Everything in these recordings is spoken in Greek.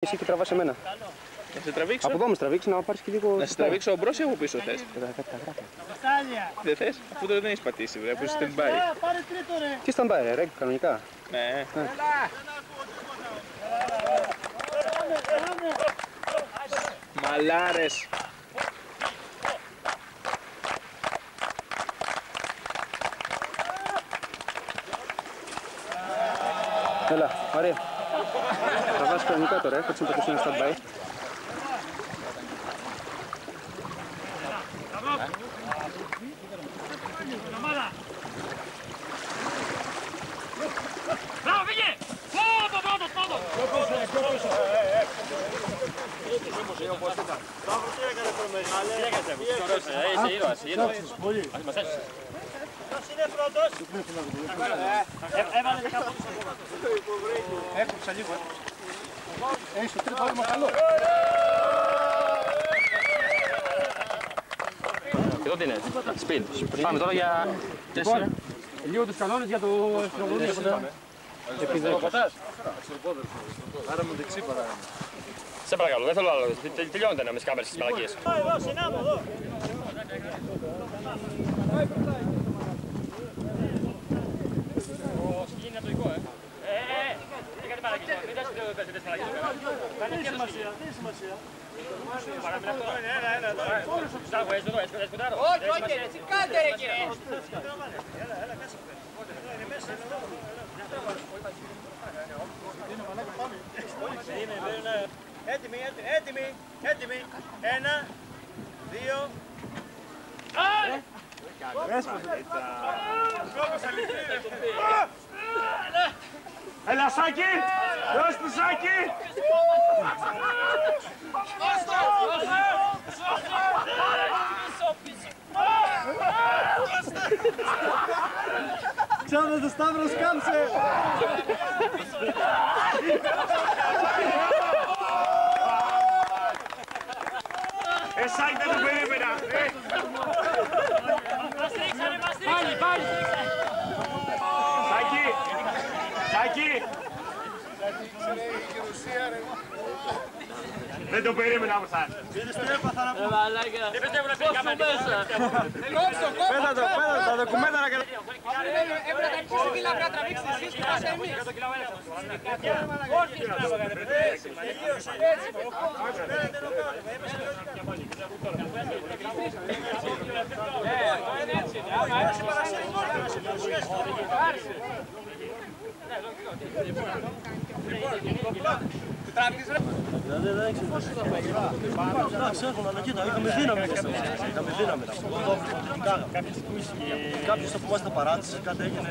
Εσύ και τραβάς εμένα. Να σε τραβήξω. Από εδώ με τραβήξει να πάρεις και λίγο. Να σε τραβήξω εμπρός ή από πίσω θες. Δεν θες, αφού δεν έχεις πατήσει, βρε, που είσαι stand-by. Τι stand-by, ρε, κανονικά. Ναι. Μαλάρες. Έλα, Μαρία. Θα βάζεις κανονικά τώρα, κάτσε να πατήσεις ένα stand-by. Έκοψα λίγο. Έχεις το τρίτο όνομα καλό. Και τότε είναι, speed. Πάμε τώρα για 4. Λίγο τους κανόνες για το αστυνομικό. Άρα μου δεξί παρά. Σε παρακαλώ, δεν θέλω άλλο. Τελειώνετε να με τις κάμερες στις μαλακίες. Εδώ, συνάμω, εδώ. Είναι ατοικό, δεν κάνει μαλακίες. Μην πες μαλακίες. Δεν έχει σημασία, δεν έχει σημασία. Όχι, όχι, έτσι κάντε ρε κύριε. Έλα, κάτσε. Είναι μέσα, είναι εδώ. Έτοιμοι. 1, 2. Έλα Σάκη! Δώσ' του Σάκη! Τσάμε το Σταύρος κάμψε! Σάκη δεν το περίμενα! Πάλι. Σάκη! Δεν το περίμενα από εσάς. Είδες τι έπαθα να πω. Δεν πιστεύω να πήγαμε μέσα. Πέτα το, τα δοκουμέντα να κρατήσω. Έπρεπε να αρχίσει και να τραβήξεις εσείς και πάσε εμείς. Δηλαδή δεν έχεις πώς θα πάει. Εντάξει, έχουν ανακοίτα, είχαμε δύναμη. Κάποιος από εμάς τα παράτησε, κάτι έγινε.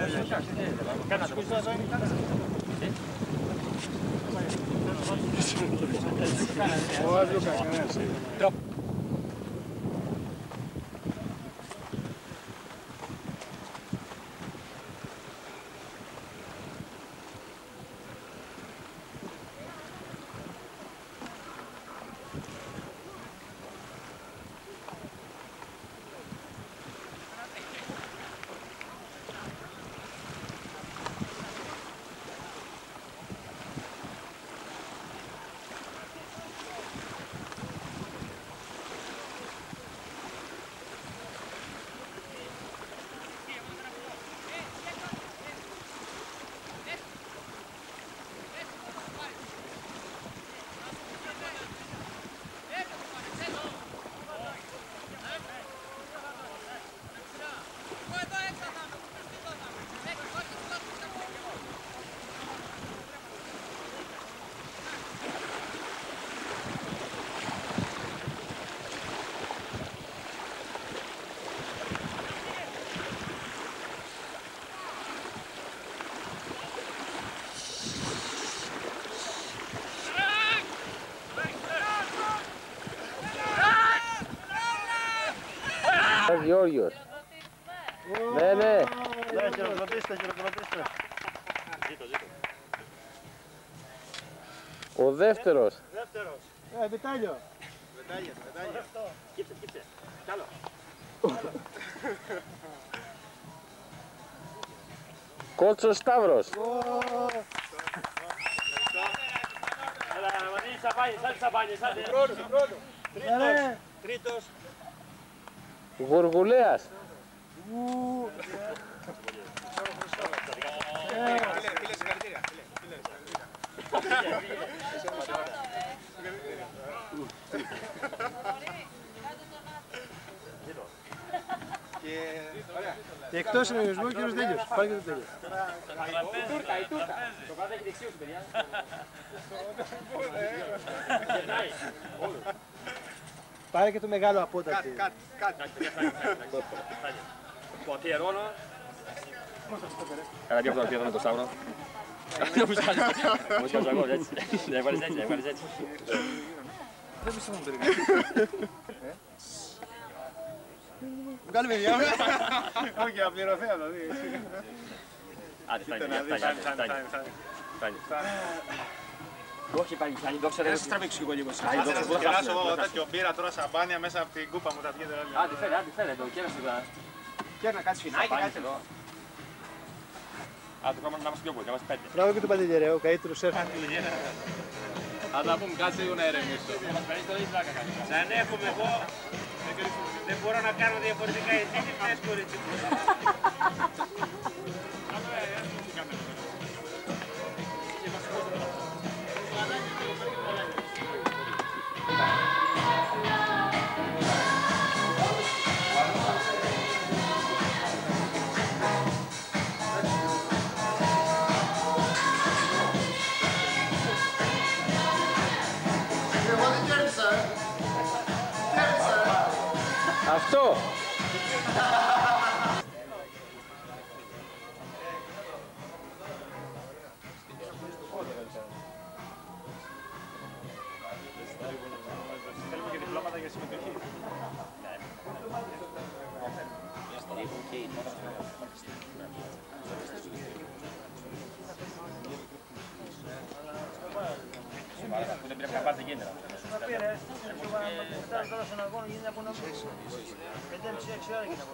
Γιώργος. Ναι. Χειροκροτήστε. Ο δεύτερος. Βιτάλιο. Κύψε. Κι άλλο. Κότσος Σταύρος. Τρίτος. Γουργουλέας. Φίλε, συγχαρητήρια. Και εκτός συνεργασμού ο κύριος Τέλειος. Πάλι και το Τέλειος. Η τούρτα. Το βράδυ έχει δεξίωση, παιδιά. Πάρε και το μεγάλο απότατη. Το αφιερώνω. Καλά, τι αυτό το αφιερώνω το Σταύρο. Μου σκάζω εγώ, έτσι. Δεν έβαλες έτσι, δεν έβαλες έτσι. Δεν πιστεύω να περιγράψει. Βγάλε παιδιά. Όχι, απληρωθεί αυτό. Άντε, φτάνει. Όχι πάλι, φτάνει, δόξα Δεν ρε. σας τραβήξω κι εγώ λίγο. Άι, δόξα, Θα κεράσω τέτοιο μπύρα τώρα σαμπάνια μέσα από την κούπα μου, τα βγείτε όλοι. Άντε, φέρε, το κέρασε τώρα. Κέρνα, κάτσε φινάκι, κάτσε εδώ. Άντε, πάμε να είμαστε πιο πολύ, να είμαστε 5. Μπράβο και τον Παντελιέρα, ο καλύτερος σεφ. Αν τα πούμε κάτσε λίγο να ηρεμήσω. Σαν έχουμε εγώ, δεν μπορώ να κάνω διαφορετικά, εσύ τι θες κορίτσι μου. Αυτό. Θέλουμε και διπλώματα για συμμετοχή. Δεν πρέπει να πάτε κέντρα. Μετά τώρα στον αγώνα γίνεται από 5,5-6 ώρα γίνεται από